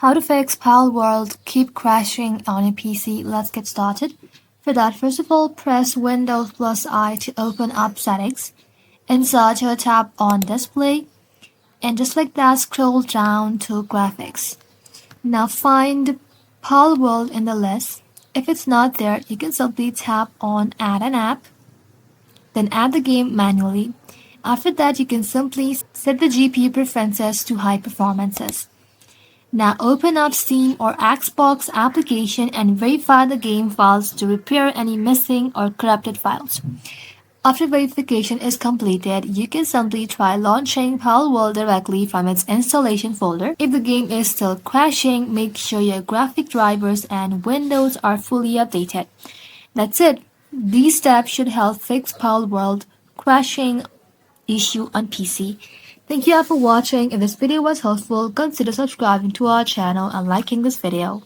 How to fix Palworld keep crashing on your PC. Let's get started. For that, first of all, press Windows plus I to open up settings. Insert your tab on display and just like that scroll down to graphics. Now find Palworld in the list. If it's not there, you can simply tap on add an app, then add the game manually. After that, you can simply set the GPU preferences to high performances. Now open up Steam or Xbox application and verify the game files to repair any missing or corrupted files. After verification is completed, you can simply try launching Palworld directly from its installation folder. If the game is still crashing, make sure your graphic drivers and Windows are fully updated. That's it. These steps should help fix Palworld crashing issue on PC. Thank you all for watching. If this video was helpful, consider subscribing to our channel and liking this video.